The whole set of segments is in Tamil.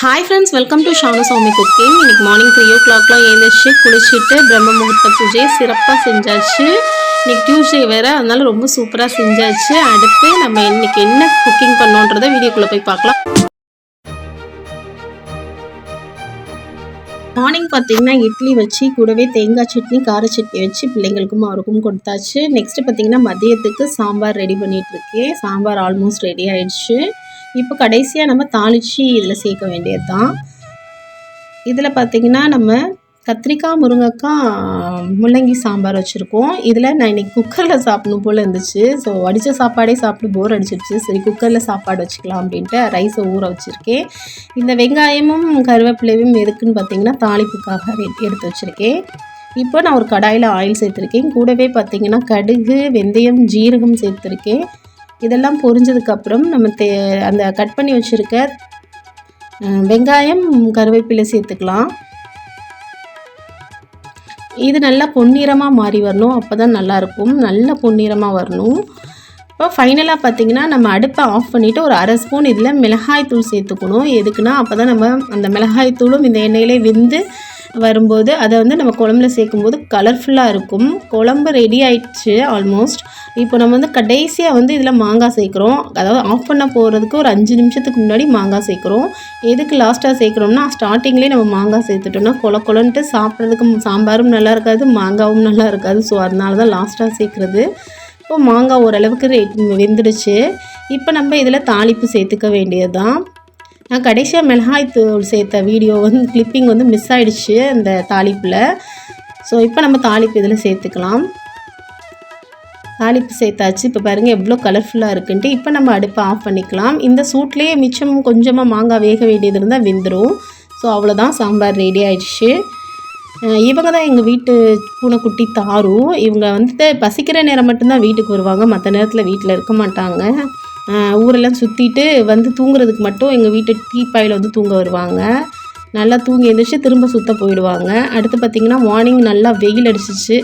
Hi friends, welcome to Shanu Swami Cooking. இன்னைக்கு மார்னிங் 3 o'clock எழுந்திரிச்சு குளிச்சிட்டு பிரம்ம முகூர்த்த பூஜை சிறப்பாக செஞ்சாச்சு. இன்னைக்கு டியூஸ்டே வேற, அதனால ரொம்ப சூப்பராக செஞ்சாச்சு. அடுத்து நம்ம இன்னைக்கு என்ன குக்கிங் பண்ணோன்றதை வீடியோக்குள்ளே போய் பார்க்கலாம். மார்னிங் பார்த்தீங்கன்னா இட்லி வச்சு கூடவே தேங்காய் சட்னி கார சட்னி வச்சு பிள்ளைங்களுக்கும் அவருக்கும் கொடுத்தாச்சு. நெக்ஸ்ட் பார்த்தீங்கன்னா மதியத்துக்கு சாம்பார் ரெடி பண்ணிட்டு இருக்கேன். சாம்பார் ஆல்மோஸ்ட் ரெடி ஆயிடுச்சு. இப்போ கடைசியாக நம்ம தாளித்து இதில் சேர்க்க வேண்டியது தான். இதில் பார்த்திங்கன்னா நம்ம கத்திரிக்காய் முருங்கைக்காய் முள்ளங்கி சாம்பார் வச்சுருக்கோம். இதில் நான் இன்றைக்கி குக்கரில் சாப்பிடணும் போல் இருந்துச்சு. ஸோ வடித்த சாப்பாடே சாப்பிட்டு போர் அடிச்சிருச்சு. சரி குக்கரில் சாப்பாடு வச்சுக்கலாம் அப்படின்ட்டு ரைஸை ஊற வச்சுருக்கேன். இந்த வெங்காயமும் கருவேப்பிலையும் எதுக்குன்னு பார்த்திங்கன்னா தாளிப்புக்காக எடுத்து வச்சுருக்கேன். இப்போ நான் ஒரு கடாயில் ஆயில் சேர்த்துருக்கேன். கூடவே பார்த்திங்கன்னா கடுகு வெந்தயம் ஜீரகம் சேர்த்துருக்கேன். இதெல்லாம் பொரிஞ்சதுக்கப்புறம் நம்ம அந்த கட் பண்ணி வச்சுருக்க வெங்காயம் கருவேப்பிலை சேர்த்துக்கலாம். இது நல்லா பொன்னிறமாக மாறி வரணும், அப்போ தான் நல்லாயிருக்கும். நல்லா பொன்னிறமாக வரணும். இப்போ ஃபைனலாக பார்த்திங்கன்னா நம்ம அடுப்பை ஆஃப் பண்ணிவிட்டு ஒரு அரை ஸ்பூன் இதில் மிளகாய் தூள் சேர்த்துக்கணும். எதுக்குன்னா அப்போ தான் நம்ம அந்த மிளகாய் தூளும் இந்த எண்ணெயிலே வெந்து வரும்போது அதை வந்து நம்ம குழம்புல சேர்க்கும்போது கலர்ஃபுல்லாக இருக்கும். குழம்பு ரெடி ஆயிடுச்சு ஆல்மோஸ்ட். இப்போ நம்ம வந்து கடைசியாக வந்து இதில் மாங்காய் சேர்க்குறோம். அதாவது ஆஃப் பண்ண போகிறதுக்கு ஒரு 5 நிமிஷத்துக்கு முன்னாடி மாங்காய் சேர்க்குறோம். எதுக்கு லாஸ்ட்டாக சேர்க்குறோம்னா ஸ்டார்டிங்லேயே நம்ம மாங்காய் சேர்த்துட்டோம்னா கொலன்னு சாப்பிட்றதுக்கு சாம்பாரும் நல்லா இருக்காது, மாங்காவும் நல்லா இருக்காது. ஸோ அதனால தான் லாஸ்ட்டாக சேர்க்குறது. இப்போ மாங்காய் ஓரளவுக்கு வெந்துடுச்சு. இப்போ நம்ம இதில் தாளிப்பு சேர்த்துக்க வேண்டியது தான். நான் கடைசியாக மிளகாய் தூள் சேர்த்த வீடியோ வந்து கிளிப்பிங் வந்து மிஸ் ஆகிடுச்சு அந்த தாளிப்பில். ஸோ இப்போ நம்ம தாளிப்பு இதில் சேர்த்துக்கலாம். தாளிப்பு சேர்த்தாச்சு. இப்போ பாருங்கள் எவ்வளோ கலர்ஃபுல்லாக இருக்குன்ட்டு. இப்போ நம்ம அடுப்பை ஆஃப் பண்ணிக்கலாம். இந்த சூட்லேயே மிச்சம் கொஞ்சமாக மாங்காய் வேக வேண்டியது இருந்தால் வெந்துடும். ஸோ அவ்வளோதான், சாம்பார் ரெடி ஆயிடுச்சு. இவங்க தான் எங்கள் வீட்டு பூனைக்குட்டி தாரு. இவங்க வந்துட்டு பசிக்கிற நேரம் மட்டும்தான் வீட்டுக்கு வருவாங்க, மற்ற நேரத்தில் வீட்டில் இருக்க மாட்டாங்க. ஊரெல்லாம் சுற்றிட்டு வந்து தூங்குறதுக்கு மட்டும் எங்கள் வீட்டு டீப்பாயில் வந்து தூங்க வருவாங்க. நல்லா தூங்கி எழுந்திரிச்சு திரும்ப சுற்ற போயிடுவாங்க. அடுத்து பார்த்திங்கன்னா மார்னிங் நல்லா வெயில் அடிச்சிச்சு.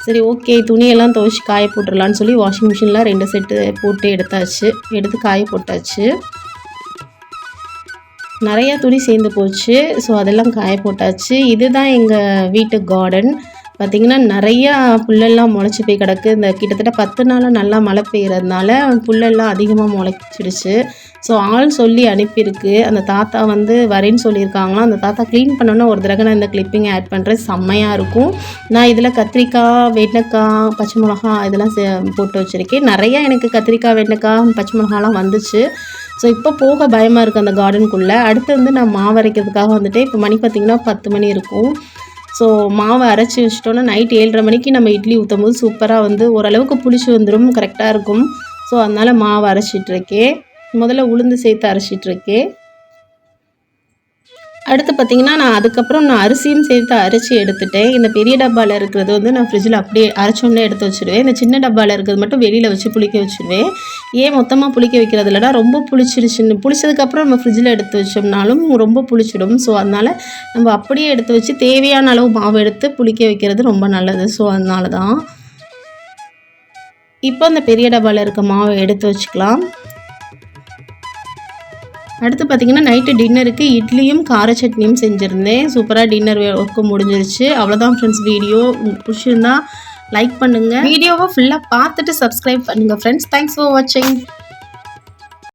சரி ஓகே துணியெல்லாம் துவைச்சி காய போட்டுடலான்னு சொல்லி வாஷிங் மிஷினில் 2 செட்டு போட்டு எடுத்து காய போட்டாச்சு. நிறையா துணி சேர்ந்து போச்சு. ஸோ அதெல்லாம் காய போட்டாச்சு. இதுதான் எங்கள் வீட்டு கார்டன். பார்த்திங்கன்னா நிறையா புல்லெல்லாம் முளைச்சி போய் கிடக்கு. இந்த கிட்டத்தட்ட 10 நாளாக நல்லா மழை பெய்கிறதுனால புல்லெல்லாம் அதிகமாக முளைச்சிடுச்சு. ஸோ ஆள் சொல்லி அனுப்பியிருக்கு. அந்த தாத்தா வந்து வரேன்னு சொல்லியிருக்காங்களாம். அந்த தாத்தா க்ளீன் பண்ணோன்னா ஒரு தடவை நான் இந்த கிளிப்பிங் ஆட் பண்ணுறேன், செம்மையாக இருக்கும். நான் இதில் கத்திரிக்காய் வெண்டைக்காய் பச்சை மிளகா இதெல்லாம் போட்டு வச்சுருக்கேன். நிறையா எனக்கு கத்திரிக்காய் வெண்டைக்காய் பச்சை மிளகாலாம் வந்துச்சு. ஸோ இப்போ போக பயமாக இருக்குது அந்த கார்டனுக்குள்ளே. அடுத்து வந்து நான் மாவு அரைக்கிறதுக்காக வந்துட்டு இப்போ மணி பார்த்திங்கன்னா 10 மணி இருக்கும். ஸோ மாவை அரைச்சி வச்சிட்டோன்னா நைட் 7:30 மணிக்கு நம்ம இட்லி ஊற்றும் போது சூப்பராக வந்து ஓரளவுக்கு புளிச்சு வந்துடும், கரெக்டாக இருக்கும். ஸோ அதனால் மாவு அரைச்சிட்ருக்கேன். முதல்ல உளுந்து சேர்த்து அரைச்சிட்ருக்கேன். அடுத்து பார்த்திங்கன்னா நான் அரிசியும் சேர்த்து அரைச்சி எடுத்துட்டேன். இந்த பெரிய டப்பாவில் இருக்கிறது வந்து நான் ஃப்ரிட்ஜில் அப்படியே அரைச்சோன்னே எடுத்து வச்சுடுவேன். இந்த சின்ன டப்பாவில் இருக்கிறது மட்டும் வெளியில் வச்சு புளிக்க வச்சுடுவேன். ஏன் மொத்தமாக புளிக்க வைக்கிறது இல்லைனா ரொம்ப புளிச்சதுக்கப்புறம் நம்ம ஃப்ரிட்ஜில் எடுத்து வச்சோம்னாலும் ரொம்ப புளிச்சிடும். ஸோ அதனால் நம்ம அப்படியே எடுத்து வச்சு தேவையான அளவு மாவு எடுத்து புளிக்க வைக்கிறது ரொம்ப நல்லது. ஸோ அதனால தான் இப்போ அந்த பெரிய டப்பாவில் இருக்க மாவை எடுத்து வச்சுக்கலாம். அடுத்து பார்த்திங்கன்னா நைட்டு டின்னருக்கு இட்லியும் கார சட்னியும் செஞ்சுருந்தேன். சூப்பராக டின்னர் ஒர்க்கு முடிஞ்சிருச்சு. அவ்வளோதான் ஃப்ரெண்ட்ஸ். வீடியோ பிடிச்சிருந்தா லைக் பண்ணுங்கள். வீடியோவை ஃபுல்லாக பார்த்துட்டு சப்ஸ்கிரைப் பண்ணுங்கள் ஃப்ரெண்ட்ஸ். தேங்க்ஸ் ஃபார் வாட்சிங்.